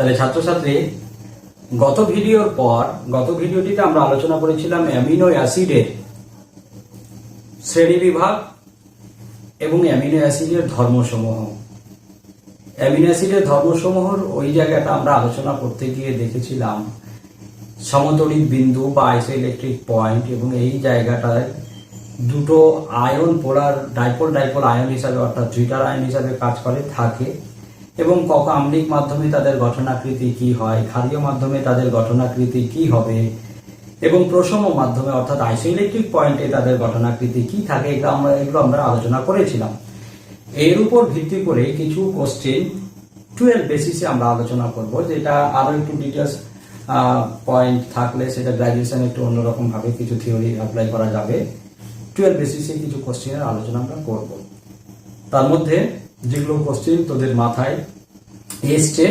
তাহলে ছাত্রছাত্রী, গত ভিডিওটিতে আমরা আলোচনা করেছিলাম অ্যামিনো অ্যাসিডের শ্রেণীবিভাগ এবং অ্যামিনো অ্যাসিডের ধর্মসমূহ। অ্যামিনো অ্যাসিডের ধর্মসমূহর ওই জায়গাটা আমরা আলোচনা করতে গিয়ে দেখেছিলাম সমতড়িৎ বিন্দু বা আইসোইলেকট্রিক পয়েন্ট, এবং এই জায়গাটায় দুটো আয়ন পোলার ডাইপোল আয়ন হিসাবে অর্থাৎ জুইটার আয়ন হিসাবে কাজ করে থাকে, এবং আম্লিক মাধ্যমে তাদের গঠনাকৃতি কি হয়, ক্ষারীয় মাধ্যমে তাদের গঠনাকৃতি কি হবে, এবং প্রশম মাধ্যমে অর্থাৎ আইসোইলেকট্রিক পয়েন্টে তাদের গঠনাকৃতি কি থাকে, এগুলো আমরা আলোচনা করেছিলাম। এর উপর ভিত্তি করে কিছু কোশ্চেন 12 বেসিসে আমরা আলোচনা করব, যেটা আরো একটু ডিটেলস পয়েন্ট থাকলে সেটা গ্রাজুয়েশন একটু অন্যরকম ভাবে কিছু থিওরি অ্যাপ্লাই করা যাবে। 12 বেসিসে কিছু কোশ্চেনের আলোচনা আমরা করব। তার মধ্যে যেগুলো কোশ্চেন তোদের মাথায় এসছে,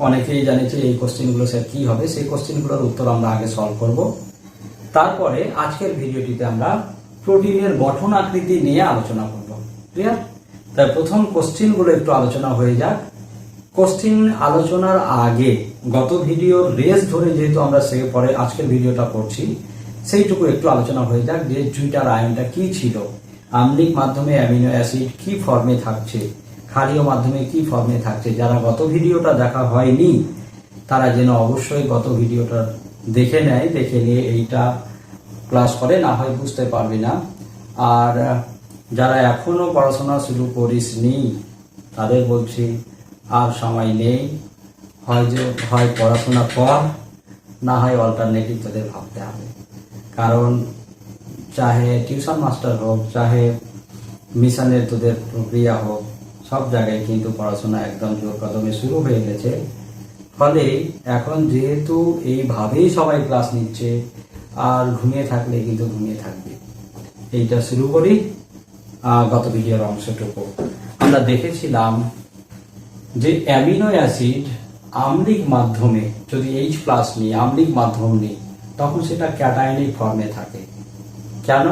অনেকেই জানেছে এই কোশ্চেনগুলো স্যার কি হবে, সেই কোশ্চেনগুলোর উত্তর আমরা আগে সলভ করব। তারপরে আজকের ভিডিওটিতে আমরা প্রোটিনের গঠন আকৃতি নিয়ে আলোচনা করব। ক্লিয়ার? তাই প্রথম কোশ্চেনগুলো একটু আলোচনা হয়ে যাক। কোশ্চেন আলোচনার আগে গত ভিডিওর রেস ধরে যেহেতু আমরা পরে আজকের ভিডিওটা করছি, সেইটুকু একটু আলোচনা হয়ে যাক যে জুইটার আয়নটা কি ছিল, আম্লিক মাধ্যমে অ্যামিনো অ্যাসিড কি ফর্মে থাকছে, ক্ষারীয় মাধ্যমে কি ফর্মে থাকছে। যারা গত ভিডিওটা দেখা হয়নি তারা যেন অবশ্যই গত ভিডিওটা দেখে নেয়, দেখে নিয়ে এইটা ক্লাস করে, না হয় বুঝতে পারবে না। আর যারা এখনো পড়াশোনা শুরু করিসনি তাদের বলছি আর সময় নেই, হয় পড়াশোনা কর, না হয় অল্টারনেটিভ তোদের ভাবতে হবে। কারণ চাহে টিউশন মাস্টার হোক, চাহে মিশনের তোদের প্রক্রিয়া হোক, সব জায়গায় কিন্তু পড়াশোনা একদম জোর কদমে শুরু হয়ে গেছে। ফলে এখন যেহেতু এইভাবেই সবাই ক্লাস নিচ্ছে, আর ঘুমিয়ে থাকলে কিন্তু ঘুমিয়ে থাকবে। এইটা শুরু করি। গত ভিডিওর অংশটুকু আমরা দেখেছিলাম যে অ্যামিনো অ্যাসিড আম্লিক মাধ্যমে যদি H+ নিই, আম্লিক মাধ্যম নিই, তখন সেটা ক্যাটায়নিক ফর্মে থাকে। কেন?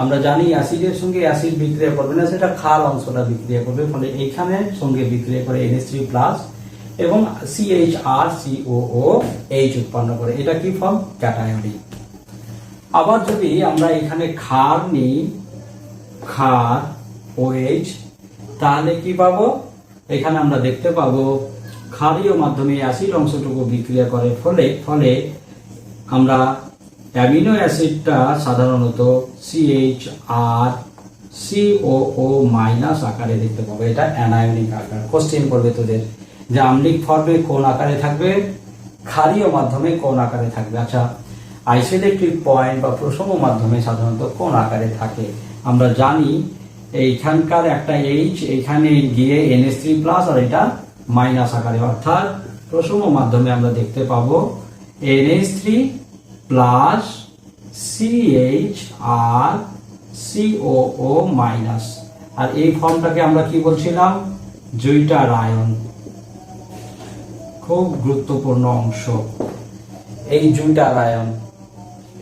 আমরা জানি অ্যাসিডের সঙ্গে অ্যাসিড বিক্রিয়া করবে না, সেটা ক্ষার অংশটা বিক্রিয়া করবে। ফলে এইখানে সঙ্গে বিক্রিয়া করে NH3+ এবং CHR উৎপন্ন করে। এটা কি ফর্ম? ক্যাটায়নিক। আবার যদি আমরা এখানে ক্ষার নিই, ক্ষার OH, তাহলে কি পাবো? এখানে আমরা দেখতে পাবো ক্ষারীয় মাধ্যমে অ্যাসিড অংশটুকু বিক্রিয়া করে, ফলে আমরা অ্যামিনো অ্যাসিডটা সাধারণত CHRCOO- আকারে দেখতে পাবো। এটা অ্যানায়নিক আকার। কোশ্চেন করবে তোদের যে আম্লিক ফর্মে কোন আকারে থাকবে, ক্ষারীয় মাধ্যমে কোন আকারে থাকবে। আচ্ছা, আইসোইলেকট্রিক পয়েন্ট বা প্রশম মাধ্যমে সাধারণত কোন আকারে থাকে? আমরা জানি এইখানকার একটা H এখানে গিয়ে NH3+ আর এটা মাইনাস আকারে, অর্থাৎ প্রশম মাধ্যমে আমরা দেখতে পাবো NH3+ CHRCOO-। আর এই ফর্মটাকে আমরা কি বলছিলাম? জুইটার আয়ন। খুব গুরুত্বপূর্ণ অংশ এই জুইটার আয়ন।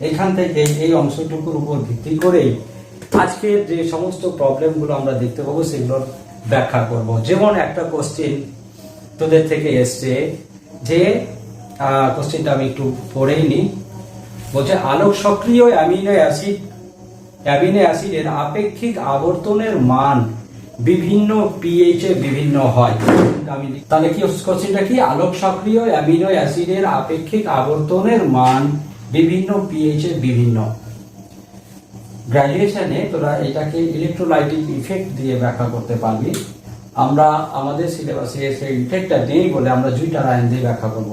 এখান থেকে এই অংশটুকুর উপর ভিত্তি করে আজকের যে সমস্ত প্রবলেমগুলো আমরা দেখতে পাবো সেগুলোর ব্যাখ্যা করব। যেমন একটা কোশ্চেন তোদের থেকে এসছে, যে কোশ্চেনটা আমি একটু পড়েই নিই। বলছে আলোক সক্রিয় অ্যামিনো অ্যাসিডের আপেক্ষিক আবর্তনের মান বিভিন্ন pH এ বিভিন্ন হয়। তাহলে কি কোশ্চেনটা কি? আলোক সক্রিয় অ্যামিনো অ্যাসিডের আপেক্ষিক আবর্তনের মান বিভিন্ন pH এ বিভিন্ন। গ্র্যাজুয়েশনে তোরা এটাকে ইলেকট্রোলাইটিক ইফেক্ট দিয়ে ব্যাখ্যা করতে পারবি। আমরা আমাদের সিলেবাসে সেই ইফেক্টটা নেই বলে আমরা জুইটার আয়ন দিয়ে ব্যাখ্যা করব।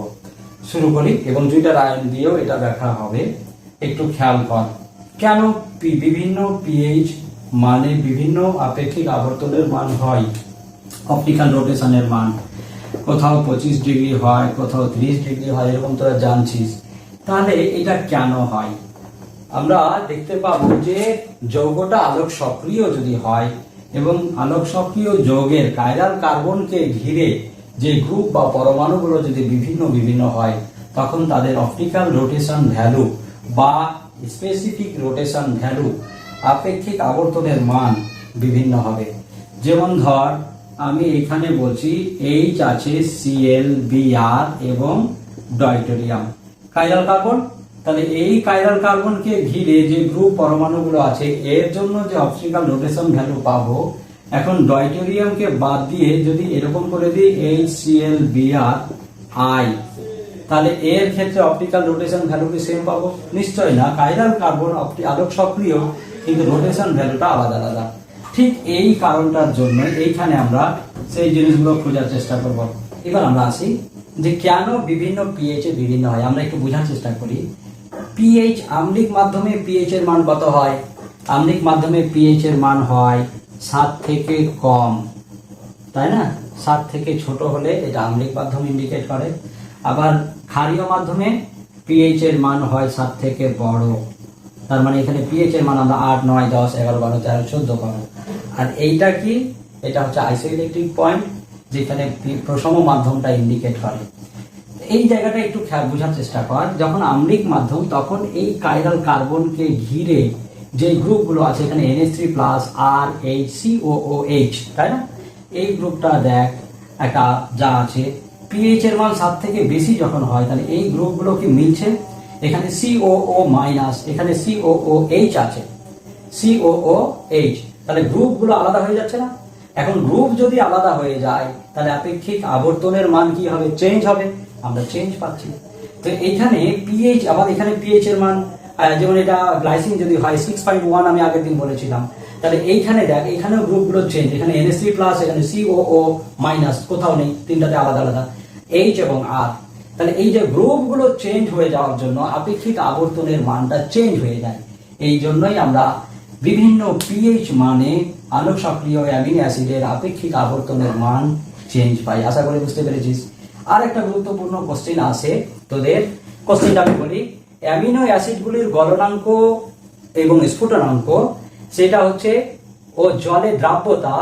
শুরু করি, এবং জুইটার আয়ন দিয়েও এটা ব্যাখ্যা হবে। একটু খেয়াল কর, কেন বিভিন্ন pH মানে বিভিন্ন আপেক্ষিক আবর্তনের মান হয়। অপটিক্যাল রোটেশনের মান কোথাও 25 ডিগ্রি হয়, কোথাও 30 ডিগ্রি হয়, এরকম তোরা জানছিস। তাহলে এটা কেন হয়? আমরা দেখতে পাবো যে যৌগটা আলোক সক্রিয় যদি হয় এবং আলোক সক্রিয় যৌগের কাইরাল কার্বনকে ঘিরে যে গ্রুপ বা পরমাণুগুলো যদি বিভিন্ন হয়, তখন তাদের অপটিক্যাল রোটেশন ভ্যালু বা স্পেসিফিক রোটেশন ভ্যালু, আপেক্ষিক আবর্তনের মান বিভিন্ন হবে। যেমন ধর আমি এখানে বলছি এইচ আছে Cl-Br এবং ডয়টেরিয়াম কাইরাল কার্বন। তাহলে এই কাইরাল কার্বনকে ঘিরে যে গ্রুপ পরমাণুগুলো আছে এর জন্য যে অপটিক্যাল রোটেশন ভ্যালু পাবো, এখন ডয়টেরিয়ামকে বাদ দিয়ে যদি এরকম করে দিই HCl-Br I, তাহলে এর ক্ষেত্রে অপটিক্যাল রোটেশন ভ্যালু কি সেম পাবো? নিশ্চয় না, কাইরাল কার্বন আলোক সক্রিয় কিন্তু রোটেশন ভ্যালুটা আলাদা আলাদা। ঠিক এই কারণটার জন্য এইখানে আমরা সেই জিনিসগুলো খোঁজার চেষ্টা করব। এবার আমরা আসি যে কেন বিভিন্ন পিএইচ এ বিভিন্ন হয়, আমরা একটু বোঝার চেষ্টা করি। পিএইচ আম্লিক মাধ্যমে পিএইচ এর মান কত হয়? আম্লিক মাধ্যমে পিএইচ এর মান হয় 7 থেকে কম, তাই না? 7 থেকে ছোট হলে এটা আম্লিক মাধ্যম ইন্ডিকেট করে। আবার ক্ষারীয় মাধ্যমে পিএইচ এর মান হয় 7 থেকে বড়, তার মানে এখানে পিএইচ এর মান আমরা 8, 9, 10, 11, 12, 13, 14 পাবো। আর এইটা কি? এটা হচ্ছে আইসোইলেকট্রিক পয়েন্ট, যেখানে প্রসম মাধ্যমটা ইন্ডিকেট করে। এই জায়গাটা একটু বোঝার চেষ্টা কর। যখন আম্লিক মাধ্যম তখন এই কাইরাল কার্বনকে ঘিরে যে গ্রুপগুলো আছে, এখানে NH3+ RHCOOH, তাই না? এই গ্রুপটা দেখ একটা যা আছে, পিএইচ এর মান 7 থেকে বেশি যখন হয় তাহলে এই গ্রুপগুলো কি মিলছে? এখানে COO-, এখানে COOH আছে, COOH, তাহলে গ্রুপগুলো আলাদা হয়ে যাচ্ছে না? এখন গ্রুপ যদি আলাদা হয়ে যায় তাহলে আপেক্ষিক আবর্তনের মান কি হবে? চেঞ্জ হবে, আমরা চেঞ্জ পাচ্ছি। তো এখানে পিএইচ, আবার এখানে পিএইচ এর মান যেমন এটা গ্লাইসিন যদি হয় 6.1, আমি আগের দিন বলেছিলাম, তাহলে এইখানে দেখ এখানেও গ্রুপগুলো চেঞ্জ, এখানে NH3+, এখানে COO-, কোথাও নেই, তিনটাতে আলাদা আলাদা H এবং R। তাহলে এই যে গ্রুপগুলো চেঞ্জ হয়ে যাওয়ার জন্য আপেক্ষিক আবর্তনের মানটা চেঞ্জ হয়ে যায়। এই জন্যই আমরা বিভিন্ন পিএইচ মানে আলোক সক্রিয় অ্যামিনো অ্যাসিডের আপেক্ষিক আবর্তনের মান চেঞ্জ পাই। আশা করি বুঝতে পেরেছিস। আর একটা গুরুত্বপূর্ণ কোশ্চেন আছে তোদের, কোশ্চেনটা আমি বলি। অ্যামিনো অ্যাসিডগুলির গলনাঙ্ক এবং স্ফুটনাঙ্ক, সেটা হচ্ছে ও জলে দ্রাব্যতা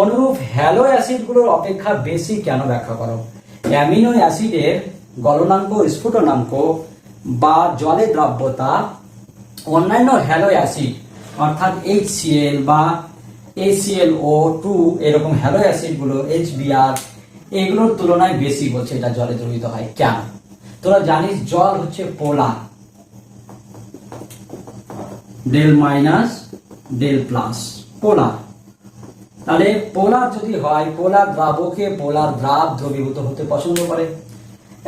অনুরূপ হ্যালো অ্যাসিডগুলোর অপেক্ষা বেশি কেন ব্যাখ্যা করো। অ্যামিনো অ্যাসিডের গলনাঙ্ক, স্ফুটনাঙ্ক বা জলে দ্রাব্যতা অন্যান্য হ্যালো অ্যাসিড অর্থাৎ HCl বা AClO2 এরকম হ্যালো অ্যাসিডগুলো HBr এগুলোর তুলনায় বেশি বলছে এটা জলে দ্রবীভূত হয়। কেন? তোরা জানিস জল হচ্ছে পোলার, Δ- পোলার। তাহলে পোলার যদি হয়, পোলার দ্রাবকে পোলার দ্রাব দ্রবীভূত হতে পছন্দ করে।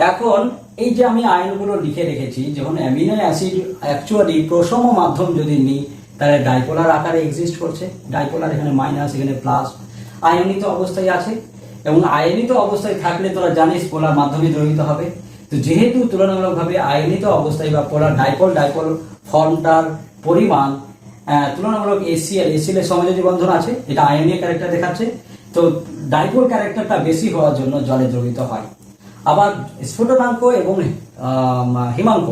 এখন এই যে আমি আয়নগুলো লিখে রেখেছি, যখন অ্যামিনো অ্যাসিড অ্যাকচুয়ালি প্রসম মাধ্যম যদি নিই তাহলে ডাইপোলার আকারে এক্সিস্ট করছে। ডাইপোলার, এখানে মাইনাস, এখানে প্লাস, আয়নিত অবস্থায় আছে। এবং আয়নিত অবস্থায় থাকলে তোরা জানিস পোলার মাধ্যমে দ্রবীভূত হবে। তো যেহেতু তুলনামূলকভাবে আয়নিত অবস্থায় বা পোলার ডাইপোল ফর্মটার পরিমাণ তুলনামূলক ACl এর সমযোজী বন্ধন আছে, এটা আয়নীয় ক্যারেক্টার দেখাচ্ছে, তো ডাইপোল ক্যারেক্টারটা বেশি হওয়ার জন্য জলে দ্রবীভূত হয়। আবার স্ফুটনাঙ্ক এবং হিমাঙ্ক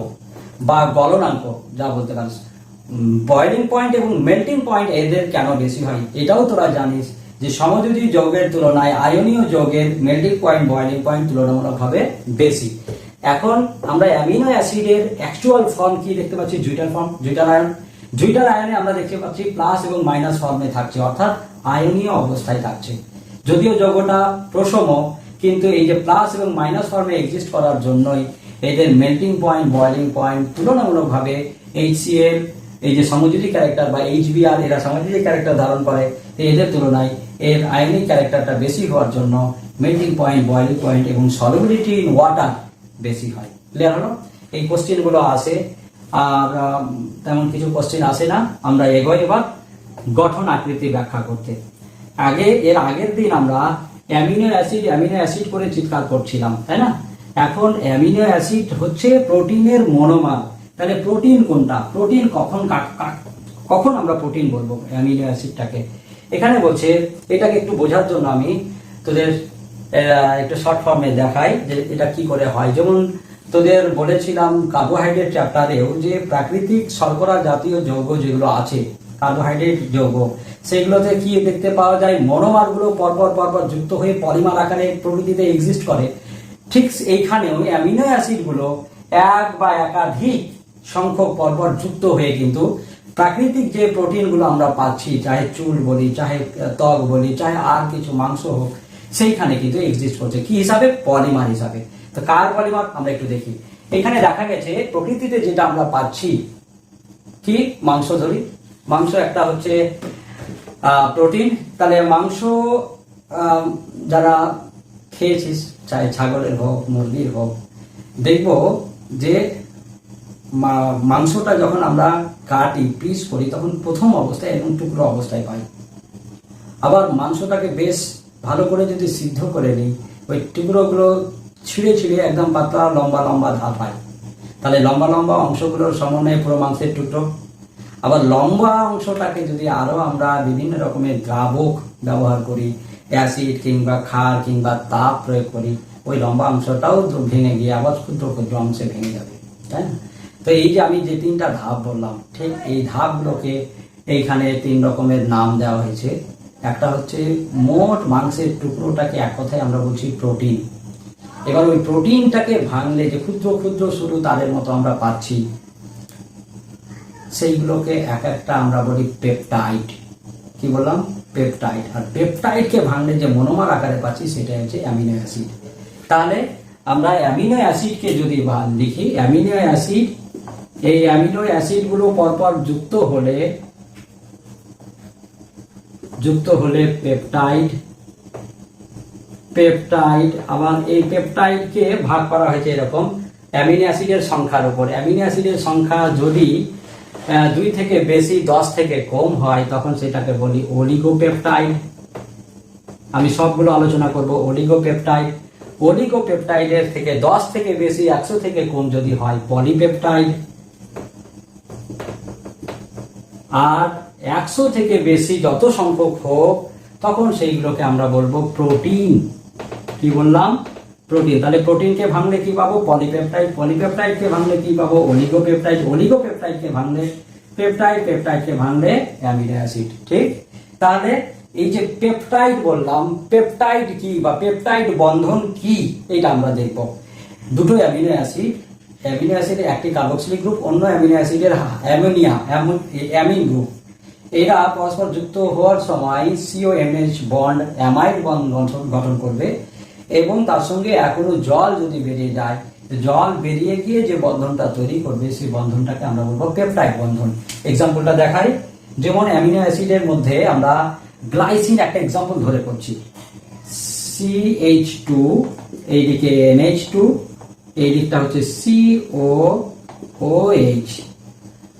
বা গলনাঙ্ক যা বলতে পারিস, বয়েলিং পয়েন্ট এবং মেল্টিং পয়েন্ট এদের কেন বেশি হয় এটাও তোরা জানিস যে সমযোজী যৌগের তুলনায় আয়নীয় যৌগের মেল্টিং পয়েন্ট, বয়েলিং পয়েন্ট তুলনামূলকভাবে বেশি। এখন আমরা অ্যামিনো অ্যাসিডের অ্যাকচুয়াল ফর্ম কি দেখতে পাচ্ছি? জুইটাল ফর্ম, জুইটাল আয়ন। জুইটাল আয়নে আমরা দেখতে পাচ্ছি প্লাস এবং মাইনাস ফর্মে থাকছে, অর্থাৎ আয়নীয় অবস্থায় থাকছে। যদিও যৌগটা প্রসম, কিন্তু এই যে প্লাস এবং মাইনাস ফর্মে এক্সিস্ট করার জন্যই এদের মেল্টিং পয়েন্ট, বয়েলিং পয়েন্ট তুলনামূলকভাবে HCl এই যে সমযোজী ক্যারেক্টার বা HBr এরা সমযোজী ক্যারেক্টার ধারণ করে, এদের তুলনায় এর আয়নিক ক্যারেক্টারটা বেশি হওয়ার জন্য মেল্টিং পয়েন্ট, বয়েলিং পয়েন্ট এবং সলিবিলিটি ইন ওয়াটার বেশি হয়। ক্লিয়ার হলো? এই কোশ্চেন গুলো আসে, আর তেমন কিছু কোশ্চেন আসে না। আমরা এগোই এবার গঠন আকৃতি ব্যাখ্যা করতে। এর আগের দিন আমরা অ্যামিনো অ্যাসিড করে চিৎকার করছিলাম, তাই না? এখন অ্যামিনো অ্যাসিড হচ্ছে প্রোটিনের মনোমার। তাহলে প্রোটিন কোনটা? প্রোটিন কখন আমরা প্রোটিন বলবো অ্যামিনো অ্যাসিডটাকে? এখানে বলছে, এটাকে একটু বোঝার জন্য আমি তোদের একটু শর্ট ফর্মে দেখাই যে এটা কি করে হয়। যেমন তোদের বলেছিলাম কার্বোহাইড্রেট চ্যাপ্টারেও যে প্রাকৃতিক শর্করা জাতীয় যৌগ যেগুলো আছে, কার্বোহাইড্রেট যৌগ, সেগুলোতে কি দেখতে পাওয়া যায়? মনোমারগুলো পরপর যুক্ত হয়ে পলিমার আকারে প্রকৃতিতে এক্সিস্ট করে। ঠিক এইখানেও অ্যামিনো অ্যাসিডগুলো এক বা একাধিক সংখ্যক পরপর যুক্ত হয়ে কিন্তু প্রাকৃতিক যে প্রোটিনগুলো আমরা পাচ্ছি, চাহে চুল বলি, চাহে ত্বক বলি, চাহে আর কিছু মাংস হোক, সেইখানে কিন্তু এক্সিস্ট করছে কি হিসাবে? পলিমার হিসাবে। তো কার পলিমার আমরা একটু দেখি। এখানে দেখা গেছে প্রকৃতিতে যেটা আমরা পাচ্ছি কি, মাংস ধরি, মাংস একটা হচ্ছে প্রোটিন। তাহলে মাংস যারা খেয়েছিস, চাहे ছাগলের হোক মুরগির হোক, দেখব যে মাংসটা যখন আমরা কাটি পিস করি তখন প্রথম অবস্থায় এবং টুকরো অবস্থায় পাই। আবার মাংসটাকে বেশ ভালো করে যদি সিদ্ধ করে নিই, ওই টুকরোগুলো ছিঁড়ে ছিঁড়ে একদম পাতলা লম্বা লম্বা ধাপ হয়। তাহলে লম্বা লম্বা অংশগুলোর সমন্বয়ে পুরো মাংসের টুকরো। আবার লম্বা অংশটাকে যদি আরো আমরা বিভিন্ন রকমের দ্রাবক ব্যবহার করি, অ্যাসিড কিংবা ক্ষার কিংবা তাপ প্রয়োগ করি, ওই লম্বা অংশটাও ভেঙে গিয়ে আবার ক্ষুদ্র ক্ষুদ্র অংশে ভেঙে যাবে, তাই না? তো এই যে আমি যে তিনটা ধাপ বললাম, ঠিক এই ধাপগুলোকে এইখানে তিন রকমের নাম দেওয়া হয়েছে। একটা হচ্ছে মোট মাংসের টুকরোটাকে এক কথায় আমরা বলছি প্রোটিন। এবার ওই প্রোটিনটাকে ভাঙলে যে ক্ষুদ্র ক্ষুদ্র শুরু তাদের মতো আমরা পাচ্ছি, সেইগুলোকে এক একটা আমরা বলি পেপটাইড। কি বললাম? পেপটাইড। আর পেপটাইডকে ভাঙলে যে মনোমার আকারে পাচ্ছি সেটা হচ্ছে অ্যামিনো অ্যাসিড। তাহলে আমরা অ্যামিনো অ্যাসিডকে যদি লিখি, অ্যামিনো অ্যাসিড, এই অ্যামিনো অ্যাসিডগুলো পরপর যুক্ত হলে পেপটাইড। পেপটাইড, আবার এই পেপটাইডকে ভাগ করা হয়েছে এরকম অ্যামিনো অ্যাসিডের সংখ্যার উপর। অ্যামিনো অ্যাসিডের সংখ্যা যদি 2 থেকে বেশি 10 থেকে কম হয় তখন সেটাকে বলি অলিগোপেপটাইড। আমি সবগুলো আলোচনা করব। অলিগোপেপটাইড, অলিগোপেপটাইডের থেকে 10 থেকে বেশি 100 থেকে কম যদি হয় পলিপেপটাইড, আর 100 থেকে বেশি যত সংখ্যক হোক তখন সেইগুলোকে আমরা বলবো প্রোটিন। কি বললাম? প্রোটিন। তাহলে প্রোটিনকে ভাঙলে কি পাবো? পলিপেপটাইড। পলিপেপটাইডকে ভাঙলে কি পাবো? অলিগোপেপটাইড। অলিগোপেপটাইডকে ভাঙলে পেপটাইড। পেপটাইডকে ভাঙলে অ্যামিনো অ্যাসিড। ঠিক? তাহলে এই যে পেপটাইড বললাম, পেপটাইড কি বা পেপটাইড বন্ধন কি এটা আমরা দেখব। দুটো অ্যামিনো অ্যাসিড, অ্যামিনো অ্যাসিডের একটি কার্বক্সিলিক গ্রুপ, অন্য অ্যামিনো অ্যাসিডের অ্যামিন গ্রুপ। এরা পরস্পর যুক্ত হওয়ার সময় COMH বন্ড অ্যামাইড বন্ড গঠন করবে এবং তার সঙ্গে এখনো জল যদি বেরিয়ে যায়, জল বেরিয়ে গিয়ে যে বন্ধনটা তৈরি করবে সেই বন্ধনটাকে আমরা বলবো পেপটাইড বন্ধন। এক্সাম্পলটা দেখাই। যেমন অ্যামিনো অ্যাসিডের মধ্যে আমরা গ্লাইসিন একটা এক্সাম্পল ধরে করছি। CH2, এইদিকে NH2, এই দিকটা হচ্ছে COOH।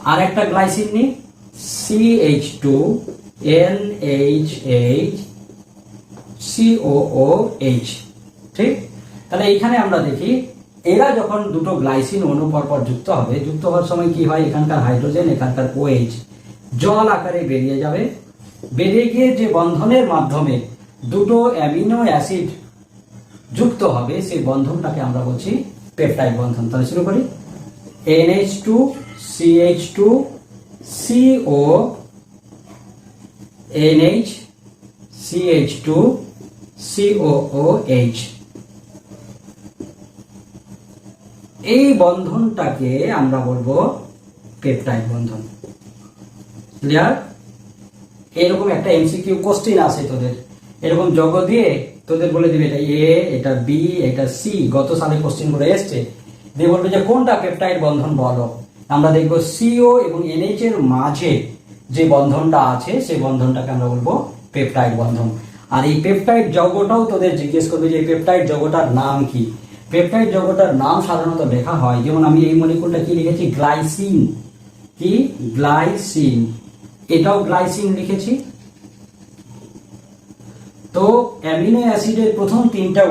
আর একটা গ্লাইসিন নিই, CH2 NH8 COOH। ঠিক? তাহলে এইখানে আমরা দেখি এরা যখন দুটো গ্লাইসিন অণু পরপর যুক্ত হবে, যুক্ত হওয়ার সময় কি হয়? এখানকার হাইড্রোজেন, এখানকার OH জল আকারে বেরিয়ে যাবে। বেরিয়ে গিয়ে যে বন্ধনের মাধ্যমে দুটো অ্যামিনো অ্যাসিড যুক্ত হবে সেই বন্ধনটাকে আমরা বলছি পেপটাইড বন্ধন। তাহলে শুরু করি। NH2 CH2 CONH CH2 COOH। এই বন্ধনটাকে আমরা বলবো পেপটাইড বন্ধন। ক্লিয়ার? এরকম একটা MCQ কোশ্চেন আসে তোদের, এরকম যোগ দিয়ে তোদের বলে দিবে এটা A, এটা B, এটা C। গত সালে কোশ্চেন গুলো এসছে, দিয়ে বলবে যে কোনটা পেপটাইড বন্ধন বলো। আমরা দেখবো CO এবং NH এর মাঝে যে বন্ধনটা আছে সেই বন্ধনটাকে আমরা বলবো পেপটাইড বন্ধন। আর এই পেপটাইড যৌগটাও তোদের জিজ্ঞেস করবে যে পেপটাইড যৌগটার নাম কি। পেপটাইড যৌগটার নাম সাধারণত লেখা হয়, যেমন আমি এই মলিকুলটা কি লিখেছি? গ্লাইসিন। কি? গ্লাইসিন। এটাও গ্লাইসিন লিখেছি। তো অ্যামিনো অ্যাসিডের প্রথম তিনটা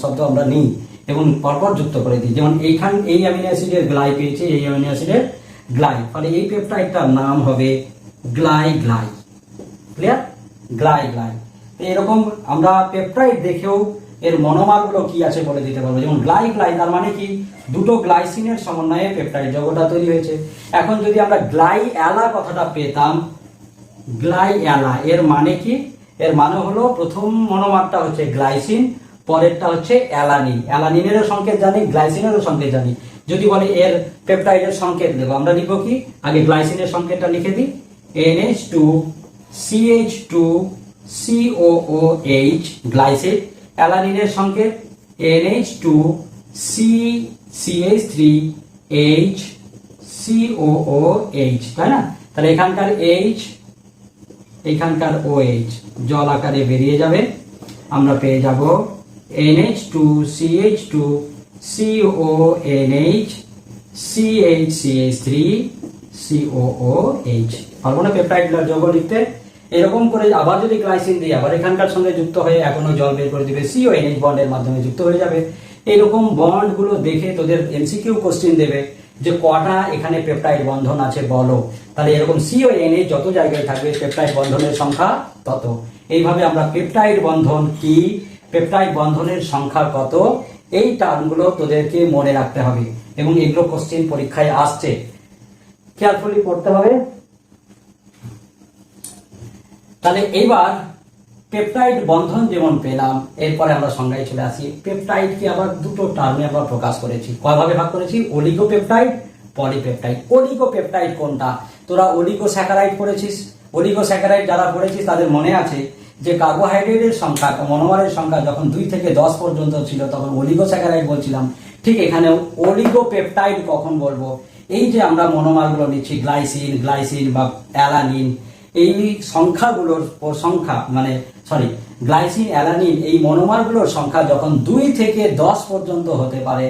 শব্দ আমরা নিই এবং পরপর যুক্ত করে দিই। যেমন এই অ্যামিনো অ্যাসিডের গ্লাই পেয়েছে, এই অ্যামিনো অ্যাসিডের গ্লাই, ফলে এই পেপটাইডটার নাম হবে গ্লাই। ক্লিয়ার? গ্লাই। এরকম আমরা পেপটাইড দেখেও এর মনোমারগুলো কি আছে বলে দিতে পারবো। যেমন গ্লাই তার মানে কি? দুটো গ্লাইসিনের সমন্বয়ে পেপটাইড যৌগটা তৈরি হয়েছে। এখন যদি আমরা গ্লাইঅ্যালা কথাটা পেতাম, গ্লাইঅ্যালা এর মানে কি? এর মানে হলো প্রথম মনোমারটা হচ্ছে গ্লাইসিন, পরেরটা হচ্ছে অ্যালানিন। অ্যালানিনেরও সংকেত জানি, গ্লাইসিনেরও সংকেত জানি। যদি বলে এর পেপটাইডের সংকেত দেবো, আমরা লিখবো কি, আগে গ্লাইসিনের সংকেতটা লিখে দিই, NH2 CH2 COOH গ্লাইসিন। অ্যালানিনের সংকেত NH2 CH3 COOH, তাই না? তাহলে এখানকার H, এখানকার OH জল আকারে বেরিয়ে যাবে, আমরা পেয়ে যাব NH2 CH2 CONH CH3 COOH। পারবো না পেপটাইড যৌগ লিখতে? এরকম করে আবার যদি গ্লাইসিন দিই, আবার এখানকার সঙ্গে যুক্ত হয়ে এখনো জল বের করে দিবে, CONH বন্ডের মাধ্যমে যুক্ত হয়ে যাবে। এরকম বন্ড গুলো দেখে তোদের এমসিকিউ কোশ্চেন দেবে যে কটা এখানে পেপটাইড বন্ধন আছে বলো। তাহলে এরকম CONH যত জায়গায় থাকবে পেপটাইড বন্ধনের সংখ্যা তত। এইভাবে আমরা পেপটাইড বন্ধন কি, পেপটাইড বন্ধনের সংখ্যা কত, এই টার্মগুলো তোদেরকে মনে রাখতে হবে এবং এগুলো কোশ্চেন পরীক্ষায় আসছে, কেয়ারফুলি পড়তে হবে। তাহলে এইবার পেপটাইড বন্ধন যেমন পেলাম, এরপরে আমরা সংজ্ঞায় চলে আসি। পেপটাইডকে আবার দুটো টার্মে আমরা প্রকাশ করেছি। কয়ভাবে ভাগ করেছি? অলিগোপেপটাইড, পলিপেপটাইড। অলিগোপেপটাইড কোনটা? তোরা অলিগোস্যাকারাইড পড়েছিস। অলিগোস্যাকারাইড যারা পড়েছিস তাদের মনে আছে যে কার্বোহাইড্রেটের সংখ্যা, মনোমারের সংখ্যা যখন 2 থেকে 10 পর্যন্ত ছিল তখন অলিগোস্যাকারাইড বলছিলাম। ঠিক এখানেও অলিগোপেপটাইড কখন বলবো? এই যে আমরা মনোমারগুলো নিচ্ছি, গ্লাইসিন বা অ্যালানিন, এই সংখ্যাগুলোর সংখ্যা গ্লাইসিন, অ্যালানিন, এই মনোমারগুলোর সংখ্যা যখন 2 থেকে 10 পর্যন্ত হতে পারে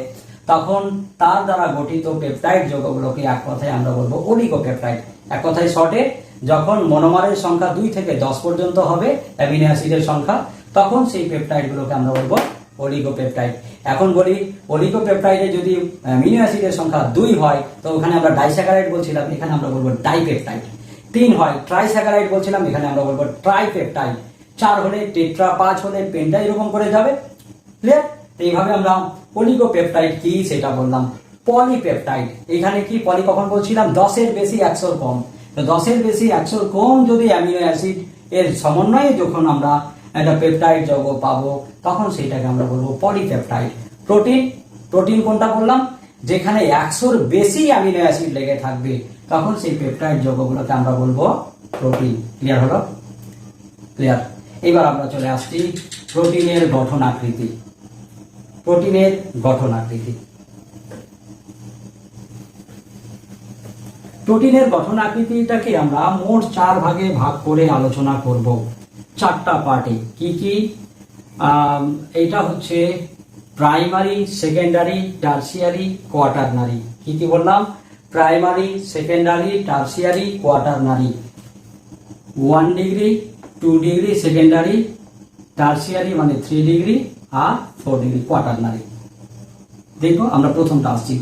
তখন তার দ্বারা গঠিত পেপটাইড যৌগগুলোকে এক কথায় আমরা বলবো অলিগোপেপটাইড। এক কথায় শর্টে, যখন মনোমারের সংখ্যা 2 থেকে 10 পর্যন্ত হবে অ্যামিনো অ্যাসিডের সংখ্যা, তখন সেই পেপটাইডগুলোকে আমরা বলবো অলিগোপেপটাইড। এখন বলি অলিগোপেপটাইডে যদি অ্যামিনো অ্যাসিডের সংখ্যা 2 হয় তো ওখানে আমরা ডাইস্যাকারাইড বলছিলাম, এখানে আমরা বলবো ডাইপেপটাইড। 3 হয় ট্রাইস্যাকারাইড বলছিলাম, এখানে আমরা বলবো ট্রাইপেপটাইড। 4 হলে টেট্রা, 5 হলে পেন্টা, এরকম করে যাবে। ক্লিয়ার? এইভাবে আমরা অলিগোপেপটাইড কি সেটা বললাম। পলিপেপটাইড, এখানে কি পলি কখন বলছিলাম? 10 এর বেশি 100 কম। তো 10 এর বেশি 100 কম যদি অ্যামিনো অ্যাসিড এর সমন্বয়ে যখন আমরা একটা পেপটাইড যৌগ পাবো তখন সেটাকে আমরা বলবো পলিপেপটাইড। প্রোটিন কোনটা বললাম? যেখানে 100-র বেশি অ্যামিনো অ্যাসিড লেগে থাকবে তখন সেই পেপটাইড যৌগগুলোকে আমরা বলবো প্রোটিন। ক্লিয়ার হলো? ক্লিয়ার। এবার আমরা চলে আসছি প্রোটিনের গঠন আকৃতি। প্রোটিনের গঠন আকৃতি, প্রোটিনের গঠন আকৃতিটাকে আমরা মোট 4 ভাগে ভাগ করে আলোচনা করব, 4টা পার্টে। কি কি? এইটা হচ্ছে প্রাইমারি, সেকেন্ডারি, টারসিয়ারি, কোয়াটারনারি। কি কি বললাম? Primary, secondary, tertiary, quaternary. 1 degree, 2 degree secondary, tertiary মানে 3 ডিগ্রি, আর 4 ডিগ্রি কোয়াটারনারি। দেখো আমরা প্রথমটা আসছি।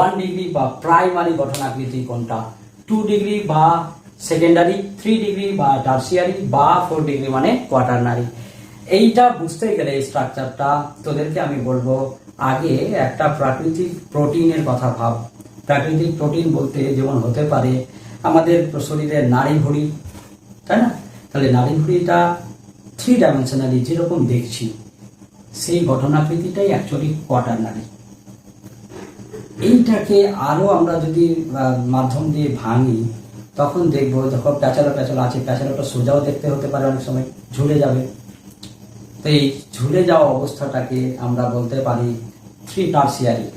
1 ডিগ্রি বা প্রাইমারি গঠন আকৃতি কোনটা? 2 ডিগ্রি বা সেকেন্ডারি, 3 ডিগ্রি বা টারসিয়ারি, বা 4 ডিগ্রি মানে কোয়াটারনারি। এইটা বুঝতে গেলে এই স্ট্রাকচারটা তোদেরকে আমি বলবো, আগে একটা প্রাকৃতিক প্রোটিনের কথা ভাব। প্রাকৃতিক প্রোটিন বলতে যেমন হতে পারে আমাদের শরীরের নাড়ি ভুঁড়ি, তাই না? তাহলে নাড়ি ভুঁড়িটা 3 ডাইমেনশনালি যেরকম দেখছি সেই গঠন আকৃতিটাই অ্যাকচুয়ালি কোয়াটারনারি। এইটাকে আরো আমরা যদি মাধ্যম দিয়ে ভাঙি তখন দেখবো যখন প্যাচালো আছে, প্যাচালোটা সোজাও দেখতে হতে পারে, অনেক সময় ঝুলে যাবে। তো এই ঝুলে যাওয়া অবস্থাটাকে আমরা বলতে পারি 3 টারসিয়ারি,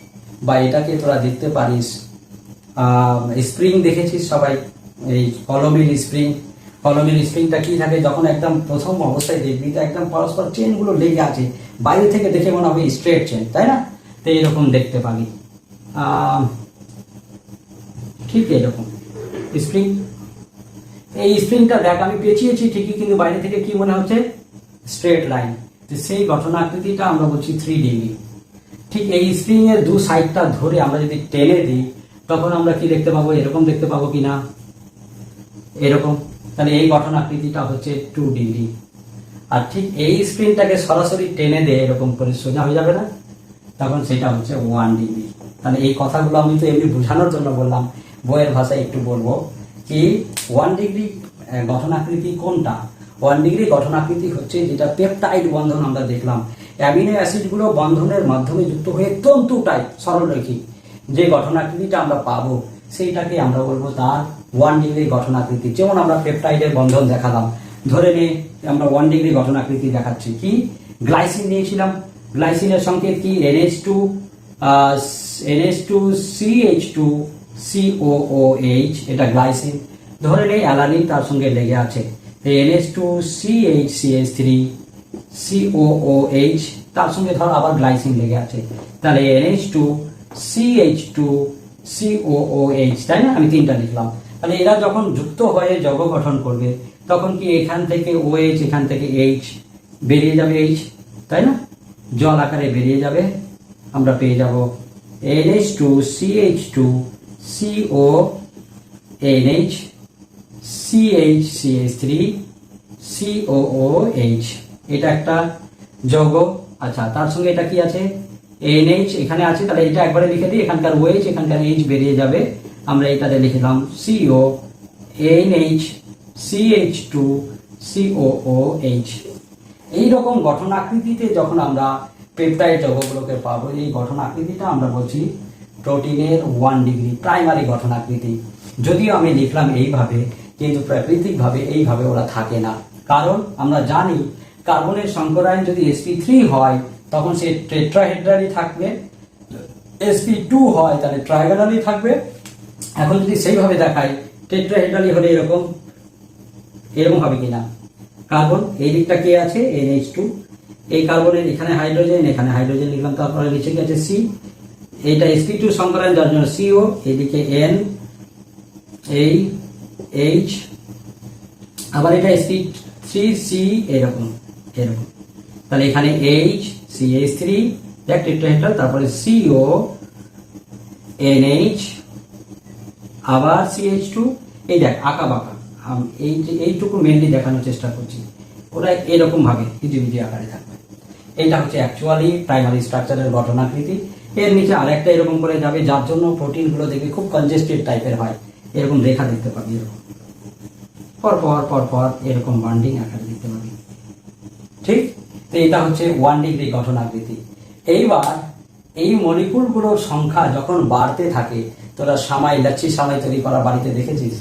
বা এটাকে তোরা দেখতে পারিস স্প্রিং দেখেছিস সবাই, এই কলমের স্প্রিং। কলমের স্প্রিংটা কি থাকে? যখন একদম প্রথম অবস্থায় দেখবি তো একদম পরস্পর চেনগুলো লেগে আছে, বাইরে থেকে দেখে মনে হবে স্ট্রেট চেন, তাই না? তো এইরকম দেখতে পাবি, ঠিক এরকম স্প্রিং। এই স্প্রিংটা দেখ আমি পেঁচিয়েছি ঠিকই, কিন্তু বাইরে থেকে কি মনে হচ্ছে? Straight line. তো সেই গঠন আকৃতিটা আমরা বলছি 3 ডিগ্রি। ঠিক এই স্প্রিং এর 2 সাইডটা ধরে আমরা যদি টেনে দিই তখন আমরা কি দেখতে পাবো? এরকম দেখতে পাবো কিনা? এরকম। তাহলে এই গঠন আকৃতিটা হচ্ছে 2 ডিগ্রি। আর ঠিক এই স্প্রিংটাকে সরাসরি টেনে দিয়ে এরকম করে সোজা হয়ে যাবে না, তখন সেটা হচ্ছে 1 ডিগ্রি। তাহলে এই কথাগুলো আমি তো এমনি বোঝানোর জন্য বললাম, বইয়ের ভাষায় একটু বলবো কি 1 ডিগ্রি গঠন আকৃতি কোনটা? 1 ডিগ্রি গঠন আকৃতি হচ্ছে যেটা পেপটাইড বন্ধন আমরা দেখলাম। অ্যামিনো অ্যাসিডগুলো বন্ধনের মাধ্যমে যুক্ত হয়ে তন্তুটাই সরলরেখী যে গঠনাকৃতিটা আমরা পাবো সেইটাকে আমরা বলবো তার 1 ডিগ্রি গঠনাকৃতি। যেমন আমরা পেপটাইডের বন্ধন দেখালাম, ধরে নে আমরা 1 ডিগ্রি গঠনাকৃতি দেখাচ্ছি। কি গ্লাইসিন নিয়েছিলাম, গ্লাইসিনের সংকেত কি NH2 CH2 COOH, এটা গ্লাইসিন। ধরে নে অ্যালানিন তার সঙ্গে লেগে আছে, NH2 CH3 COOH তার সঙ্গে ধর আবার গ্লাইসিন লেগে আছে, তাহলে NH2 CH2 COOH, তাই না? আমি তিনটা লিখলাম। তাহলে এরা যখন যুক্ত হয়ে যৌগ গঠন করবে তখন কি এখান থেকে OH, এখান থেকে H বেরিয়ে যাবে, H, তাই না? জল আকারে বেরিয়ে যাবে, আমরা পেয়ে যাব NH2 CH2 CONH CH3 COOH, এটা একটা যৌগ। আচ্ছা, তার সঙ্গে এটা কি আছে? NH এখানে আছে, তাহলে এটা একবারে লিখে দিই, এখানকার OH এখানকার H বেরিয়ে যাবে, আমরা এটাতে লিখলাম CO NH CH2 COOH। এইরকম গঠন আকৃতিতে যখন আমরা পেপটাইড যৌগগুলোকে পাবো, এই গঠন আকৃতিটা আমরা বলছি প্রোটিনের 1 ডিগ্রি প্রাইমারি গঠন আকৃতি। যদিও আমি লিখলাম এইভাবে, কিন্তু প্রাকৃতিকভাবে এইভাবে ওরা থাকে না, কারণ আমরা জানি কার্বনের সংকরায়ন যদি sp3 হয় তখন সে টেট্রাহেড্রালি থাকবে, sp2 হয় তাহলে ট্রাইগোনালি থাকবে। এখন যদি সেইভাবে দেখাই টেট্রাহেড্রালি হলে এরকম হবে কিনা? কার্বন এই দিকটা কে আছে? NH2, এই কার্বনের এখানে হাইড্রোজেন লিখলাম, তারপরে নিচে গেছে C, এটা sp2 সংকরায়ন যার জন্য CO, এদিকে N, এই H, আবার এটা sp3C, এরকম। তাহলে এখানে H CH3 টেট্রাহেড্রাল, তারপরে CO NH, আবার CH2, এই দেখ আঁকা বাঁকা, এইটুকু মেনলি দেখানোর চেষ্টা করছি। ওরা এরকম ভাবে হিজিবিজি আকারে থাকবে। এইটা হচ্ছে অ্যাকচুয়ালি প্রাইমারি স্ট্রাকচারের গঠনাকৃতি। এর নিচে আরেকটা এরকম করে যাবে, যার জন্য প্রোটিনগুলো দেখবে খুব কনজেস্টেড টাইপের হয়, এরকম রেখা দেখতে পাবি, এরকম পর এরকম বান্ডিং আকারে দেখতে পাবি, ঠিক? তো এটা হচ্ছে 1 ডিগ্রি গঠনাকৃতি। এইবার এই মলিকুলগুলোর সংখ্যা যখন বাড়তে থাকে, তোরা লাচ্ছি সামাই তৈরি করা বাড়িতে দেখেছিস,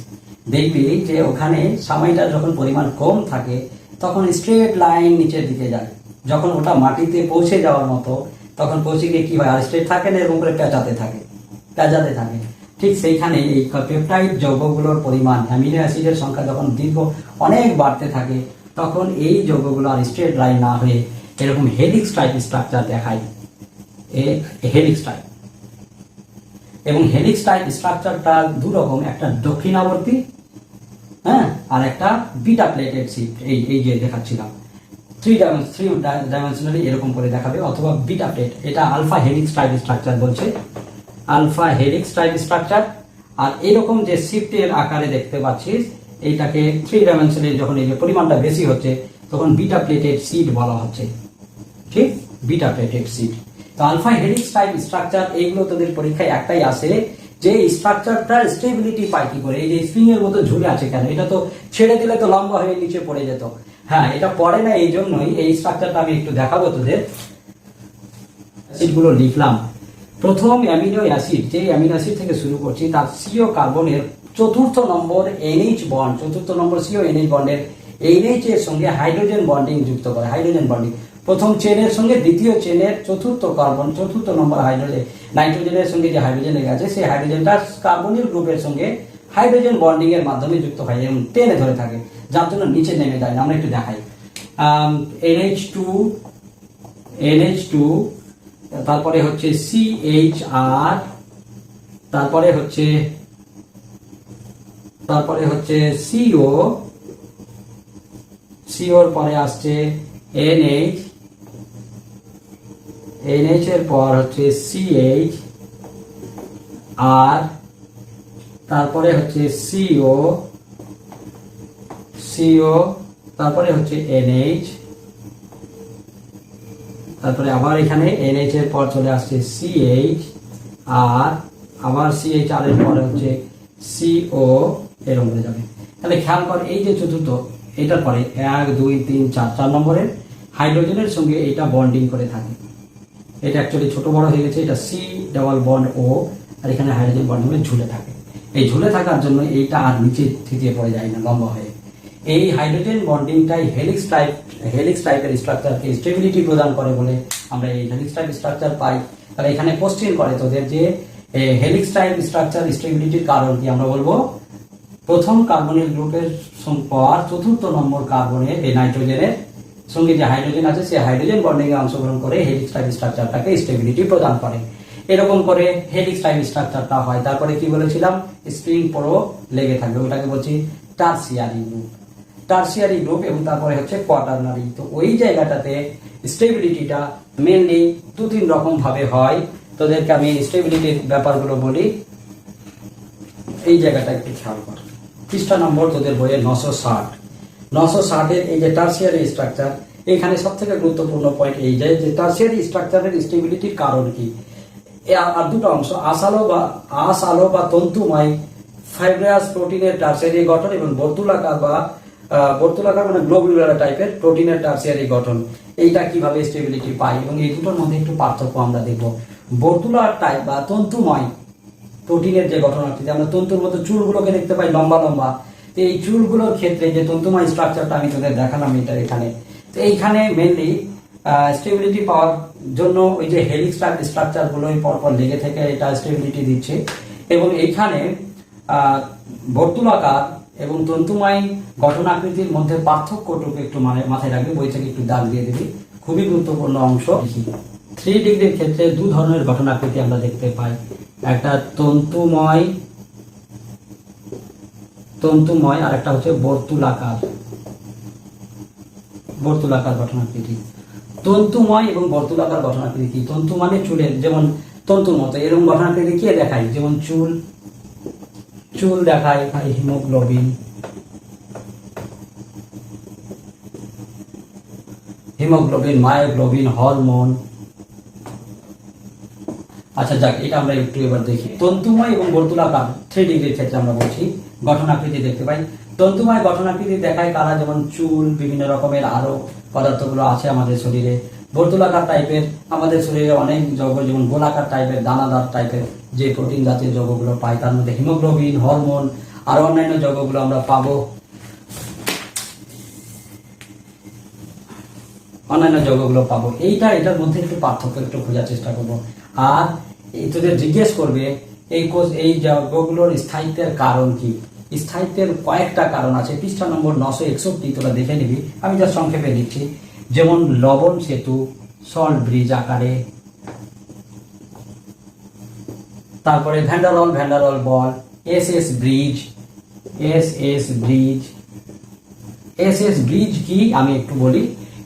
দেখবি যে ওখানে সামাইটার যখন পরিমাণ কম থাকে তখন স্ট্রেট লাইন নিচের দিকে যায়, যখন ওটা মাটিতে পৌঁছে যাওয়ার মতো তখন পৌঁছে গিয়ে কি হয়? আর স্ট্রেট থাকে না, এরকম করে পেঁচাতে থাকে। ঠিক সেইখানে এই পেপটাইড যৌগগুলোর পরিমাণ, অ্যামিনো অ্যাসিডের সংখ্যা যখন অনেক বাড়তে থাকে তখন এই যৌগগুলো আর স্ট্রেট লাইন না হয়ে এরকম হেলিক্স টাইপ স্ট্রাকচার দেখায়, হেলিক্স টাইপ। এবং হেলিক্স টাইপ স্ট্রাকচারটা দুরকম, একটা দক্ষিণাবর্তী, হ্যাঁ, আর একটা বিটা প্লেটেড শিফট। এই যে দেখাচ্ছিলাম 3 ডাইমেনশনালি এরকম করে দেখাবে, অথবা বিটা প্লেট। এটা আলফা হেলিক্স টাইপ স্ট্রাকচার বলছে, আলফা হেলিক্স টাইপ স্ট্রাকচার। আর এরকম যে শিফটের আকারে দেখতে পাচ্ছিস, এইটাকে 3 ডাইমেনশনালি যখন এই যে পরিমাণটা বেশি হচ্ছে তখন বিটা প্লেটেড সিট বলা হচ্ছে, ঠিক? Beta pleated sheet. তো আলফা হেলিক্স টাইপ স্ট্রাকচার, এইগুলো তোদের পরীক্ষায় একটাই আসে যে স্ট্রাকচারটা স্টেবিলিটি পায় কি করে? এই যে স্প্রিং এর মতো ঝুলে আছে কেন? এটা তো ছেড়ে দিলে তো লম্বা হয়ে নিচে পড়ে যেত। হ্যাঁ, এটা পড়ে না, এই জন্যই এই স্ট্রাকচারটা আমি একটু দেখাবো তোদের। অ্যাসিডগুলো লিখলাম। প্রথম অ্যামিনো অ্যাসিড, যে অ্যামিনো অ্যাসিড থেকে শুরু করছি, তার CO কার্বনের 4th নম্বর NH বন্ড, 4th নম্বর CO NH বন্ডের NH এর সঙ্গে হাইড্রোজেন বন্ডিং যুক্ত করে, হাইড্রোজেন বন্ডিং। প্রথম চেনের সঙ্গে দ্বিতীয় চেনের 4th কার্বন, 4th নম্বর হাইড্রোজেন, নাইট্রোজেনের সঙ্গে যে হাইড্রোজেন লেগে আছে সেই হাইড্রোজেনটা কার্বনিল গ্রুপের সঙ্গে হাইড্রোজেন বন্ডিং এর মাধ্যমে যুক্ত হয় এবং টেনে ধরে থাকে, যার জন্য নিচে নেমে যায় না। আমরা একটু দেখাই। NH2, তারপরে হচ্ছে CHR, তারপরে হচ্ছে CO, COর পরে আসছে NH এর পর হচ্ছে CH, আর তারপরে হচ্ছে CO, তারপরে হচ্ছে NH, তারপরে আবার এখানে NH এর পর চলে আসছে CH, আর আবার CHR এর পরে হচ্ছে CO, এরকম হয়ে যাবে। তাহলে খেয়াল কর, এই যে চতুর্থ, এটার পরে 1 2 3 4 নম্বরের হাইড্রোজেনের সঙ্গে এটা বন্ডিং করে থাকে। এটা অ্যাকচুয়ালি ছোট বড় হয়ে গেছে, এটা সি ডাবল বন্ড ও, আর এখানে হাইড্রোজেন বন্ড হয়ে ঝুলে থাকে। এই ঝুলে থাকার জন্য এইটা আর নিচে থিতিয়ে পড়ে যায় না লম্বা হয়ে। এই হাইড্রোজেন বন্ডিংটাই হেলিক্স টাইপের স্ট্রাকচারকে স্টেবিলিটি প্রদান করে বলে আমরা এই হেলিক্স টাইপ স্ট্রাকচার পাই। তাহলে এখানে কোশ্চেন করে তোদের যে হেলিক্স টাইপ স্ট্রাকচার স্টেবিলিটির কারণ কি, আমরা বলবো প্রথম কার্বনিক গ্রুপের পর চতুর্থ নম্বর কার্বনের এই নাইট্রোজেনের সঙ্গে যে হাইড্রোজেন আছে সেই হাইড্রোজেন বন্ডিং এ অংশগ্রহণ করে হেলিক্স টাইপ স্ট্রাকচারটাকে স্টেবিলিটি প্রদান করে। এরকম করে হেলিক্স টাইপ স্ট্রাকচারটা হয়। তারপরে কি বলেছিলাম, স্প্রিং পুরো লেগে থাকবে, ওটাকে বলছি টার্সিয়ারি গ্রুপ এবং তারপরে হচ্ছে কোয়াটারনারি। তো ওই জায়গাটাতে স্টেবিলিটিটা মেনলি 2-3 রকম ভাবে হয়। তোদেরকে আমি স্টেবিলিটির ব্যাপারগুলো বলি, এই জায়গাটা একটু খেয়াল কর। পৃষ্ঠা নম্বর তোদের বইয়ে 960 এর এই যে টার্সিয়ারি স্ট্রাকচার, এখানে সব থেকে গুরুত্বপূর্ণ পয়েন্ট এই যে টার্সিয়ারি স্ট্রাকচারের স্টেবিলিটির কারণ কি। আর দুটো অংশ, আলো বা তন্তুময় ফাইব্রাস প্রোটিনের টার্সিয়ারি গঠন এবং বর্তুলাকার মানে গ্লোবুলার টাইপের প্রোটিনের টার্সিয়ারি গঠন। এইটা কিভাবে স্টেবিলিটি পাই এবং এই দুটোর মধ্যে একটু পার্থক্য আমরা দেখব। বর্তুলার টাইপ বা তন্তুময় প্রোটিনের যে গঠন আছে, আমরা তন্তুর মতো চুলগুলোকে দেখতে পাই লম্বা লম্বা। তো এই চুলগুলোর ক্ষেত্রে যে তন্তুময় স্ট্রাকচারটা আমি তোদের দেখালাম এটা এখানে, তো এইখানে মেনলি স্টেবিলিটি পাওয়ার জন্য ওই যে হেলিক্স টাইপ স্ট্রাকচার গুলোই পরপর লেগে থেকে এটা স্টেবিলিটি দিচ্ছে। এবং এইখানে বর্তুলাকার এবং তন্তুময় গঠনাকৃতির মধ্যে পার্থক্যটুকু একটু মাথায় রাখবে, বই থেকে একটু দাগ দিয়ে দিবি, খুবই গুরুত্বপূর্ণ অংশ। 3 ডিগ্রির ক্ষেত্রে 2 ধরনের গঠনাকৃতি আমরা দেখতে পাই, একটা তন্তুময় আর একটা হচ্ছে বর্তুলাকার গঠনাকৃতি। তন্তুময় এবং বর্তুলাকার গঠনাকৃতি, তন্তু মানে চুলের, যেমন তন্তুর মতো এরকম গঠনাকৃতি কে দেখায়, যেমন চুল দেখায় হিমোগ্লোবিন, মায়োগ্লোবিন, হরমোন। আচ্ছা যাক, এটা আমরা একটু এবার দেখি। তন্তুময় এবং বর্তুলাকার 3 ডিগ্রির ক্ষেত্রে আমরা বলছি গঠনাকৃতি দেখতে পাই। তন্তুময় গঠনাকৃতি দেখায় কারা, যেমন চুল, বিভিন্ন রকমের আরো পদার্থগুলো আছে আমাদের শরীরে। বর্তুলাকার টাইপের আমাদের শরীরে অনেক যৌগ, যেমন গোলাকার টাইপের, দানাদার টাইপের যে প্রোটিন জাতীয় যৌগগুলো পাই, তার মধ্যে হিমোগ্লোবিন, হরমোন আর অন্যান্য যৌগগুলো আমরা পাবো। এটার মধ্যে একটু পার্থক্য একটু খোঁজার চেষ্টা করবো। আর তোদের জিজ্ঞেস করবে এই যৌগগুলোর স্থায়িত্বের কারণ কি। স্থায়িত্বের কয়েকটা কারণ আছে, পৃষ্ঠা নম্বর 961 তোরা দেখে নিবি, আমি যা সংক্ষেপে দিচ্ছি। যেমন লবণ সেতু, সল্ট ব্রিজ আকারে, তারপরে ভ্যান্ডারওয়াল বল, এসএস ব্রিজ কি আমি একটু বলি।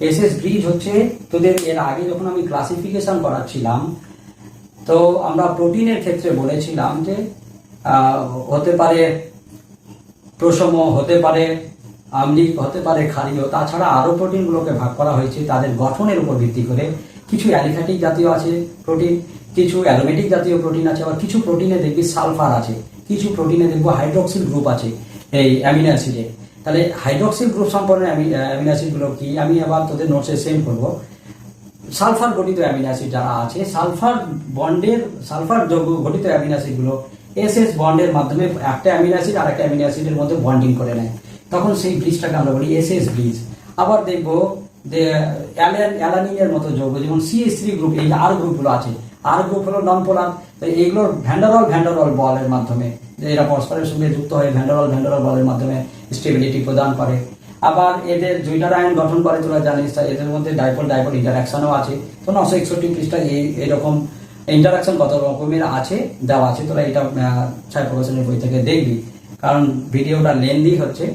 এসএস ব্রিজ হচ্ছে তোদের এর আগে যখন আমি ক্লাসিফিকেশন করাচ্ছিলাম, তো আমরা প্রোটিনের ক্ষেত্রে বলেছিলাম যে হতে পারে প্রশম, হতে পারে আম্লিক, হতে পারে ক্ষারীয়। তাছাড়া আরো প্রোটিনগুলোকে ভাগ করা হয়েছে তাদের গঠনের উপর ভিত্তি করে। কিছু অ্যালিফ্যাটিক জাতীয় আছে প্রোটিন, কিছু অ্যারোমেটিক জাতীয় প্রোটিন আছে, আবার কিছু প্রোটিনে দেখবি সালফার আছে, কিছু প্রোটিনে দেখবো হাইড্রক্সিল গ্রুপ আছে এই অ্যামিনো অ্যাসিডে। তাহলে হাইড্রক্সিল গ্রুপ সম্পন্ন অ্যামিনো অ্যাসিডগুলো কি আমি আবার তোদের নোটসে সেন্ড করবো। সালফার গঠিত অ্যামিনো অ্যাসিড যারা আছে, সালফার যৌগ গঠিত অ্যামিনো অ্যাসিডগুলো এসএস বন্ডের মাধ্যমে একটা অ্যামিনো অ্যাসিড আর একটা অ্যামিনো অ্যাসিডের মধ্যে বন্ডিং করে নেয়, তখন সেই ব্রিজটাকে আমরা বলি এসএস ব্রিজ। আবার দেখবো যে অ্যালানিনের মতো যৌগ, যেমন CH3 গ্রুপ, এই আর গ্রুপগুলো আছে, আর গ্রুপ হলো নন পোলার, তো এইগুলোর ভ্যান্ডারওয়াল বলের মাধ্যমে, এরা পরস্পরের সঙ্গে যুক্ত হয়ে ভ্যান্ডারওয়াল বলের মাধ্যমে স্টেবিলিটি প্রদান করে। আবার এদের দুইটা আয়ন গঠন করে, তোরা জানিস, এদের মধ্যে ডাইপোল ইন্টারাকশনও আছে। তো 961 পৃষ্ঠা এরকম ইন্টারাকশন কত রকমের আছে দেওয়া আছে, তোরা এটা ছায়াপ্রকাশনের বই থেকে দেখবি, কারণ ভিডিওটা লেন্দি হচ্ছে।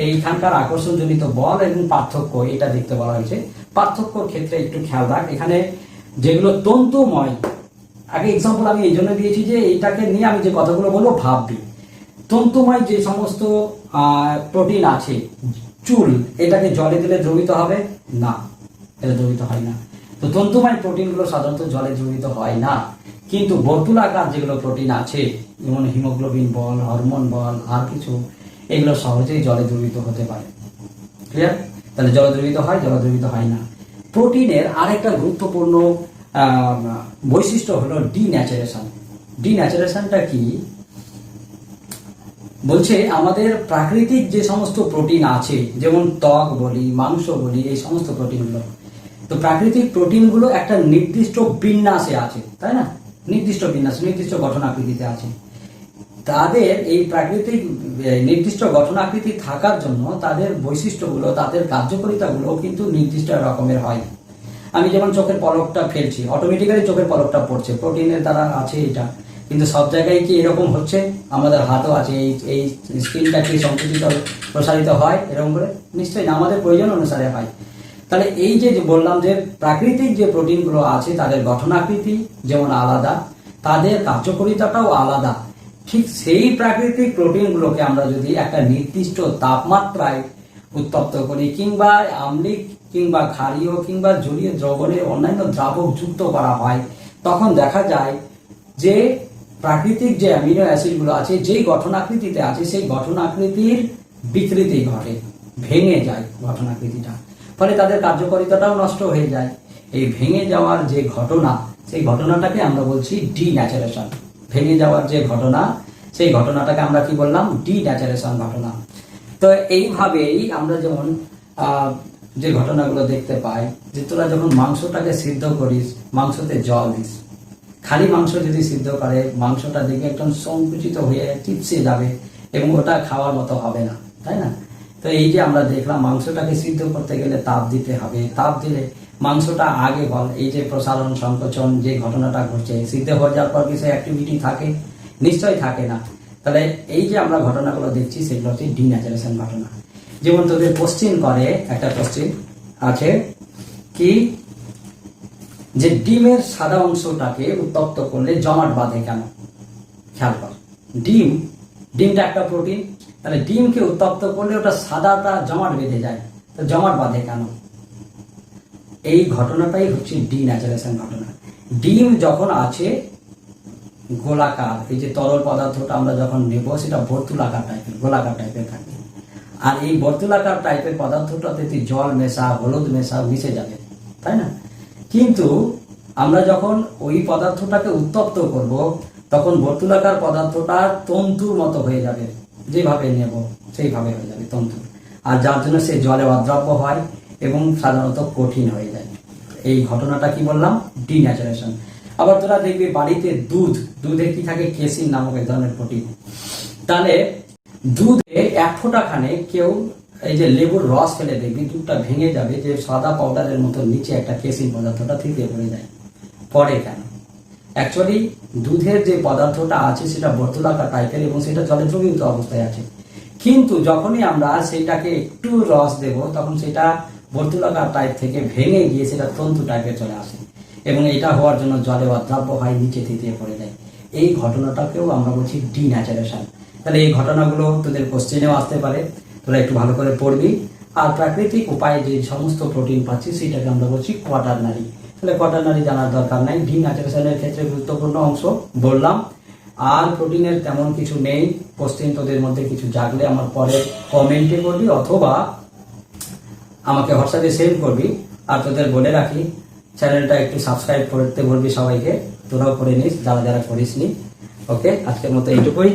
এইখানকার আকর্ষণজনিত বল এবং পার্থক্য এটা দেখতে বলা হয়েছে। পার্থক্যর ক্ষেত্রে একটু খেয়াল রাখ, এখানে যেগুলো তন্তুময়, আগে এক্সাম্পল আমি এই জন্য দিয়েছি যে এইটাকে নিয়ে আমি যে কথাগুলো বলবো ভাববি। তন্তুময় যে সমস্ত প্রোটিন আছে, চুল, এটাকে জলে দিলে দ্রবীত হবে না, এটা দ্রবীত হয় না। তো তন্তুময় প্রোটিনগুলো সাধারণত জলে দ্রবীত হয় না, কিন্তু বর্তুলাকার যেগুলো প্রোটিন আছে, যেমন হিমোগ্লোবিন বল, হরমোন বল আর কিছু, এগুলো সহজেই জলে দ্রবীত হতে পারে। ক্লিয়ার? তাহলে জলে দ্রবীত হয় না। প্রোটিনের আরেকটা গুরুত্বপূর্ণ বৈশিষ্ট্য হলো ডিন্যাচারেশন। ডিন্যাচারেশনটা কি বলছে, আমাদের প্রাকৃতিক যে সমস্ত প্রোটিন আছে, যেমন ত্বক বলি, মাংস বলি, এই সমস্ত প্রোটিনগুলো, তো প্রাকৃতিক প্রোটিনগুলো একটা নির্দিষ্ট বিন্যাসে আছে, তাই না? নির্দিষ্ট বিন্যাস, নির্দিষ্ট গঠন আকৃতিতে আছে। তাদের এই প্রাকৃতিক নির্দিষ্ট গঠন আকৃতি থাকার জন্য তাদের বৈশিষ্ট্যগুলো, তাদের কার্যকারিতাগুলো কিন্তু নির্দিষ্ট রকমের হয়। আমি যেমন চোখের পলকটা ফেলছি, অটোমেটিক্যালি চোখের পলকটা পড়ছে, প্রোটিনের দ্বারা আছে এটা। কিন্তু সব জায়গায় কি এরকম হচ্ছে? আমাদের হাতও আছে, এই স্কিনটা কি সংকুচিত প্রসারিত হয় এরকম করে? নিশ্চয়ই না, আমাদের প্রয়োজন অনুসারে হয়। তাহলে এই যে বললাম যে প্রাকৃতিক যে প্রোটিনগুলো আছে তাদের গঠনাকৃতি যেমন আলাদা, তাদের কার্যকারিতাটাও আলাদা। ঠিক সেই প্রাকৃতিক প্রোটিনগুলোকে আমরা যদি একটা নির্দিষ্ট তাপমাত্রায় উত্তপ্ত করি, কিংবা আম্লিক কিংবা ক্ষারীয় কিংবা জলীয় দ্রবণে অন্যান্য দ্রাবক যুক্ত করা হয়, তখন দেখা যায় যে প্রাকৃতিক যে অ্যামিনো অ্যাসিডগুলো আছে যেই গঠনাকৃতিতে আছে সেই গঠনাকৃতির বিকৃতি ঘটে, ভেঙে যায় গঠনাকৃতিটা, ফলে তাদের কার্যকারিতাটাও নষ্ট হয়ে যায়। এই ভেঙে যাওয়ার যে ঘটনা, সেই ঘটনাটাকে আমরা বলছি ডিন্যাচারেশন। ভেঙে যাওয়ার যে ঘটনা, সেই ঘটনাটাকে আমরা কি বললাম? ডিন্যাচারেশন ঘটনা। তো এইভাবেই আমরা যেমন যে ঘটনাগুলো দেখতে পাই, যে তোরা যখন মাংসটাকে সিদ্ধ করিস, মাংসতে জল দিস, খালি মাংস যদি সিদ্ধ করে মাংসটা দেখে একদম সংকুচিত হয়ে চিপসে যাবে এবং ওটা খাওয়ার মতো হবে না, তাই না? তো এই যে আমরা দেখলাম মাংসটাকে সিদ্ধ করতে গেলে তাপ দিতে হবে, তাপ দিলে মাংসটা আগে বল এই যে প্রসারণ সংকোচন যে ঘটনাটা ঘটছে, সিদ্ধ হয়ে যাওয়ার পর কি সেই অ্যাক্টিভিটি থাকে? নিশ্চয়ই থাকে না। তাহলে এই যে আমরা ঘটনাগুলো দেখছি সেগুলো হচ্ছে ডিন্যাচারেশন ঘটনা। যেমন তোদের কোশ্চিন করে, একটা কোশ্চিন আছে কি, যে ডিমের সাদা অংশটাকে উত্তপ্ত করলে জমাট বাঁধে কেন? খেয়াল কর, ডিমটা একটা প্রোটিন, তাহলে ডিমকে উত্তপ্ত করলে ওটা সাদাটা জমাট বেঁধে যায়, তো জমাট বাঁধে কেন? এই ঘটনাটাই হচ্ছে ডিন্যাচারেশন ঘটনা। ডিম যখন আছে গোলাকার, এই যে তরল পদার্থটা আমরা যখন নেব সেটা বর্তুলাকার টাইপের, গোলাকার টাইপের থাকে, আর এই বর্তুলাকার টাইপের পদার্থটাতে জল মেশা, হলুদ মেশা, মিশে যাবে, তাই না? কিন্তু আমরা যখন ওই পদার্থটাকে উত্তপ্ত করব তখন বর্তুলাকার পদার্থটা তন্তুর মতো হয়ে যাবে, যেভাবে নেব সেইভাবে হয়ে যাবে তন্তু, আর যার জন্য সে জলে অদ্রাব্য হয় এবং সাধারণত কঠিন হয়ে যায়। এই ঘটনাটা কি বললাম? ডিন্যাচারেশন। আবার তোরা দেখবি বাড়িতে দুধে কি থাকে? কেসিন নামক এক ধরনের প্রোটিন। তাহলে দুধে এক ফোঁটা খানে কেউ এই যে লেবুর রস ফেলে দেখবি দুধটা ভেঙে যাবে, যে সাদা পাউডারের মতো নিচে একটা কেসিন পদার্থটা থিতিয়ে পড়ে যায়। পড়ে কেন? অ্যাকচুয়ালি দুধের যে পদার্থটা আছে সেটা বর্তুলাকার টাইপের এবং সেটা জলে দ্রবীভূত অবস্থায় আছে, কিন্তু যখনই আমরা সেটাকে একটু রস দেব তখন সেটা বর্তুলাকার টাইপ থেকে ভেঙে গিয়ে সেটা তন্তু টাইপের চলে আসে এবং এটা হওয়ার জন্য জলে অদ্রাব্য হয়, নিচে থিতিয়ে পড়ে যায়। এই ঘটনাটাকেও আমরা বলছি ডিন্যাচারেশন। তাহলে এই ঘটনাগুলো তোদের কোশ্চেনেও আসতে পারে, তোরা একটু ভালো করে পড়বি। আর প্রাকৃতিক উপায়ে যে সমস্ত প্রোটিন পাচ্ছি সেটাকে আমরা বলছি কোয়াটারনারি। তাহলে কোয়াটারনারি জানার দরকার নাই, ডিন্যাচারেশনের ক্ষেত্রে গুরুত্বপূর্ণ অংশ বললাম। আর প্রোটিনের তেমন কিছু নেই। কোশ্চেন তোদের মধ্যে কিছু জাগলে আমার পরে কমেন্টে করবি অথবা আমাকে হোয়াটসঅ্যাপে সেন্ড করবি। আর তোদের বলে রাখি, চ্যানেলটা একটু সাবস্ক্রাইব করতে বলবি সবাইকে, তোরাও করে নিস যারা যারা করিসনি। ওকে, আজকের মতো এইটুকুই।